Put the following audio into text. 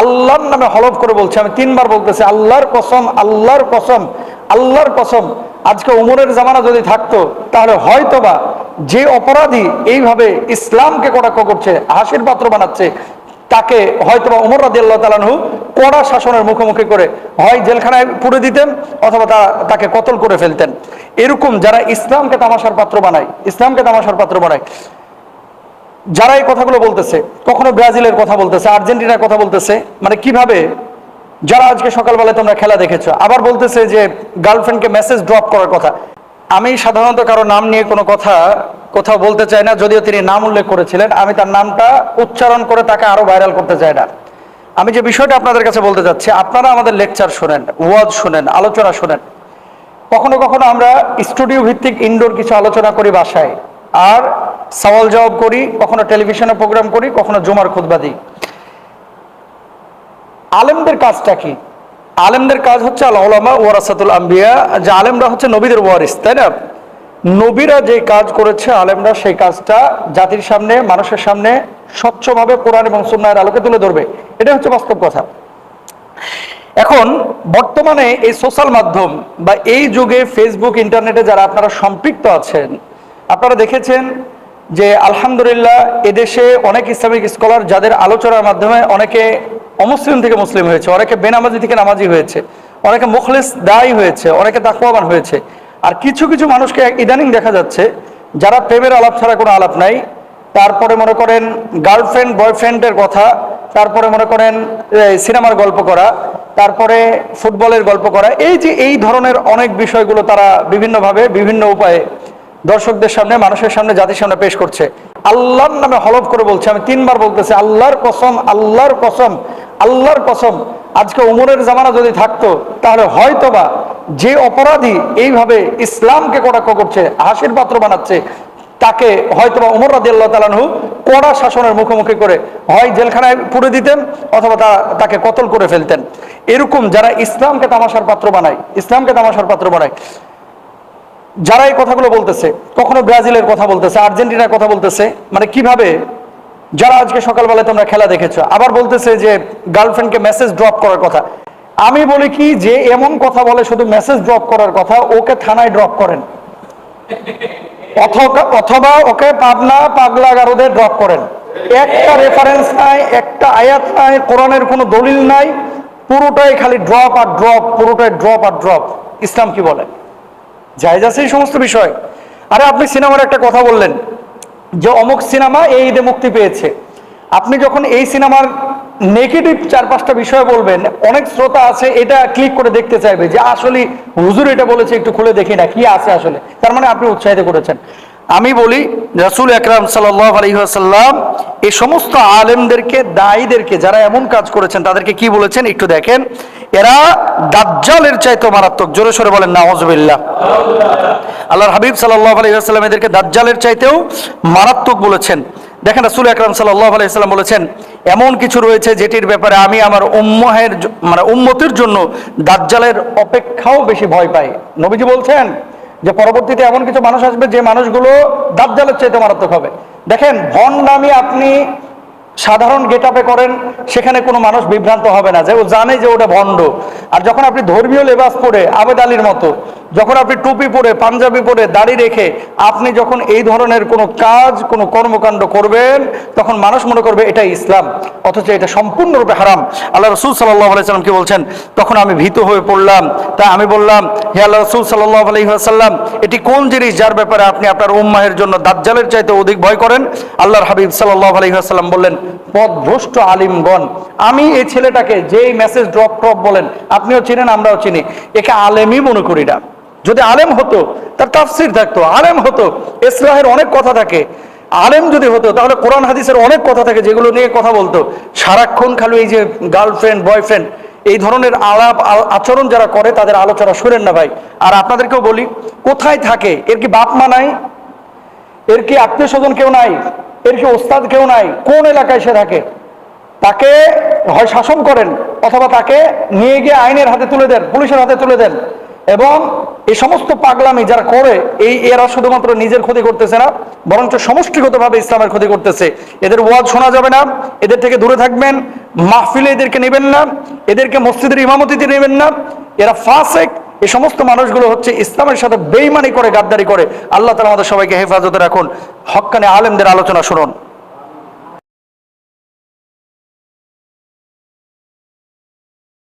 আল্লাহর নামে হলফ করে বলছে, আমি 3 বার বলতেছি, আল্লাহর কসম, আল্লাহর কসম, আল্লাহর কসম, আজকে উমরের জামানা যদি থাকতো তাহলে হয়তোবা যে অপরাধী এইভাবে ইসলামকে কটাক্ষ করছে, হাসির পাত্র বানাচ্ছে, তাকে হয়তোবা উমর রাদিয়াল্লাহু তাআলা আনহু কড়া শাসনের মুখোমুখি করে হয় জেলখানায় পুরে দিতেন অথবা তাকে কতল করে ফেলতেন। এরকম যারা ইসলামকে তামাশার পাত্র বানায়, ইসলামকে তামাশার পাত্র বানায়, যারা এই কথাগুলো বলতেছে, কখনো ব্রাজিলের কথা বলতেছে, আর্জেন্টিনার কথা বলতেছে, মানে কিভাবে, যারা আজকে সকালবেলায় তোমরা খেলা দেখেছো, আবার বলতেছে যে গার্লফ্রেন্ডকে মেসেজ ড্রপ করার কথা। আমি সাধারণত কারো নাম নিয়ে কোনো কথা কোথাও বলতে চাই না, যদিও তিনি নাম উল্লেখ করেছিলেন, আমি তার নামটা উচ্চারণ করে তাকে আরো ভাইরাল করতে চাই না। আমি যে বিষয়টা আপনাদের কাছে বলতে চাচ্ছি, আপনারা আমাদের লেকচার শোনেন, ওয়াজ শোনেন, আলোচনা শোনেন, কখনো কখনো আমরা স্টুডিও ভিত্তিক ইনডোর কিছু আলোচনা করি বাসায়, আর সওয়াল জবাব করি, কখনো টেলিভিশনে প্রোগ্রাম করি, কখনো জুমার খুতবা দিই। আলেমদের কাজটা কি? আলেমদের কাজ হচ্ছে আল উলামা ওয়ারাসাতুল আম্বিয়া, যে আলেমরা হচ্ছে নবীদের ওয়ারিস, তাই না? নবীরা যে কাজ করেছে আলেমরা সেই কাজটা জাতির সামনে, মানুষের সামনে স্বচ্ছভাবে কোরআন এবং সুন্নাহর আলোকে তুলে ধরবে, এটা হচ্ছে বাস্তব কথা। এখন বর্তমানে এই সোশ্যাল মাধ্যম বা এই যুগে ফেসবুক, ইন্টারনেটে যারা আপনারা সম্পৃক্ত আছেন, আপনারা দেখেছেন যে আলহামদুলিল্লাহ এদেশে অনেক ইসলামিক স্কলার যাদের আলোচনার মাধ্যমে অনেকে অমুসলিম থেকে মুসলিম হয়েছে, অনেকে বেনামাজি থেকে নামাজি হয়েছে, অনেকে মুখলিস দায়ী হয়েছে, অনেকে তাকওয়াবান হয়েছে। আর কিছু কিছু মানুষকে ইদানিং দেখা যাচ্ছে যারা প্রেমের আলাপ ছাড়া কোনো আলাপ নাই, তারপরে মনে করেন গার্লফ্রেন্ড বয়ফ্রেন্ডের কথা, তারপরে মনে করেন সিনেমার গল্প করা, তারপরে ফুটবলের গল্প করা, এই যে এই ধরনের অনেক বিষয়গুলো তারা বিভিন্নভাবে বিভিন্ন উপায়ে দর্শকদের সামনে, মানুষের সামনে, জাতির সামনে পেশ করছে। আল্লাহর নামে হলফ করে বলছে, আমি 3 বার বলতেছি, আল্লাহর কসম, আল্লাহর কসম, আল্লাহর কসম, আজকে উমরের জামানা যদি থাকতো তাহলে হয়তোবা যে অপরাধী এইভাবে ইসলামকে কটাক্ষ করছে, হাসির পাত্র বানাচ্ছে, তাকে হয়তোবা উমর রাদিয়াল্লাহু তাআলা আনহু কড়া শাসনের মুখোমুখি করে হয় জেলখানায় পুরে দিতেন অথবা তাকে কতল করে ফেলতেন। এরকম যারা ইসলামকে তামাশার পাত্র বানায়, ইসলামকে তামাশার পাত্র বানায়, যারা এই কথাগুলো বলতেছে, কখনো ব্রাজিলের কথা বলতেছে, আর্জেন্টিনার কথা বলতেছে, মানে কিভাবে, যারা আজকে সকালবেলায় তোমরা খেলা দেখেছো, আবার বলতেছে যে গার্লফ্রেন্ডকে মেসেজ ড্রপ করার কথা। আমি বলি কি, যে এমন কথা বলে শুধু মেসেজ ড্রপ করার কথা, ওকে থানায় ড্রপ করেন, অথবা ওকে পাবনা পাগলাগারদে ড্রপ করেন। একটা রেফারেন্স নাই, একটা আয়াত নাই, কোরআনের কোনো দলিল নাই, পুরোটাই খালি ড্রপ আর ড্রপ, পুরোটাই ড্রপ আর ড্রপ। ইসলাম কি বলে? জায়েজ আছে এই সমস্ত বিষয়? আরে আপনি সিনেমার একটা কথা বললেন যে অমুক সিনেমা এই ঈদে মুক্তি পেয়েছে, আপনি যখন এই সিনেমার নেগেটিভ 4-5টা বিষয় বলবেন, অনেক শ্রোতা আছে এটা ক্লিক করে দেখতে চাইবে যে আসলে হুজুর এটা বলেছে, একটু খুলে দেখি না কি আছে আসলে, তার মানে আপনি উৎসাহিত করেছেন। আমি বলি রাসূল আকরাম সাল্লাল্লাহু আলাইহি ওয়াসাল্লাম এই সমস্ত আলেমদেরকে, দায়ীদেরকে, যারা এমন কাজ করেছেন তাদেরকে কি বলেছেন একটু দেখেন। এরা দাজ্জালের চাইতে মারাত্মক, জোরে সোরে বলেন নাউযুবিল্লাহ। আল্লাহর হাবিব সাল্লাল্লাহু আলাইহি ওয়াসাল্লাম এদেরকে দাজ্জালের চাইতেও মারাত্মক বলেছেন। দেখেন রাসূল আকরাম সাল্লাল্লাহু আলাইহি ওয়াসাল্লাম বলেছেন, এমন কিছু রয়েছে যেটির ব্যাপারে আমি আমার উম্মতের জন্য দাজ্জালের অপেক্ষাও বেশি ভয় পাই। নবীজি বলছেন যে পরবর্তীতে এমন কিছু মানুষ আসবে যে মানুষগুলো দাজ্জালের চাইতে মারাত্মক হবে। দেখেন, ভণ্ডামি আপনি সাধারণ গেটআপে করেন, সেখানে কোনো মানুষ বিভ্রান্ত হবে না, যে ও জানে যে ওটা ভণ্ড। আর যখন আপনি ধর্মীয় লেবাস পরে আবেদ আলীর মতো, যখন আপনি টুপি পরে, পাঞ্জাবি পরে, দাড়ি রেখে আপনি যখন এই ধরনের কোনো কাজ, কোনো কর্মকাণ্ড করবেন, তখন মানুষ মনে করবে এটা ইসলাম, অথচ এটা সম্পূর্ণরূপে হারাম। আল্লাহ রাসূল সাল্লাল্লাহু আলাইহি ওয়াসাল্লাম কি বলছেন? তখন আমি ভীত হয়ে পড়লাম, তাই আমি বললাম, হে আল্লাহ রাসূল সাল্লাল্লাহু আলাইহি ওয়াসাল্লাম, এটি কোন জিনিস যার ব্যাপারে আপনি আপনার উম্মাহের জন্য দাজ্জালের চাইতে অধিক ভয় করেন? আল্লাহর হাবিব সাল্লাল্লাহু আলাইহি ওয়াসাল্লাম বললেন, পথভ্রষ্ট আলিমগণ। আমি এই ছেলেটাকে, যেই মেসেজ ড্রপ বলেন, আপনিও চিনেন, আমরাও চিনি, একে আলেমই মনে করি না। যদি আলেম হতো তার তাফসীর থাকতো, আলেম হতো ইসলাহের অনেক কথা থাকে, আলেম যদি হতো তাহলে কোরআন হাদিসের অনেক কথা থাকে যেগুলো নিয়ে কথা বলতো। সারাক্ষণ খালি এই যে গার্লফ্রেন্ড বয়ফ্রেন্ড এই ধরনের আলাপ আচরণ যারা করে তাদের আলোচনা শুনেন না ভাই। আর আপনাদেরকেও বলি, কোথায় থাকে? এর কি বাপ মা নাই? এর কি আত্মীয় স্বজন কেউ নাই? এর কি ওস্তাদ কেউ নাই? কোন এলাকায় সে থাকে? তাকে হয় শাসন করেন অথবা তাকে নিয়ে গিয়ে আইনের হাতে তুলে দেন, পুলিশের হাতে তুলে দেন। এবং এই সমস্ত পাগলামি যারা করে এরা শুধুমাত্র নিজের ক্ষতি করতেছে না, বরঞ্চ সমষ্টিগতভাবে ইসলামের ক্ষতি করতেছে। এদের ওয়াজ শোনা যাবে না, এদের থেকে দূরে থাকবেন, মাহফিলে এদেরকে নেবেন না, এদেরকে মসজিদের ইমামতিতে নেবেন না। এরা ফাসেক। এই সমস্ত মানুষগুলো হচ্ছে ইসলামের সাথে বেঈমানি করে, গাদ্দারি করে। আল্লাহ তাআলা আমাদের সবাইকে হেফাজতে রাখুন। হক্কানি আলেমদের আলোচনা শুনুন।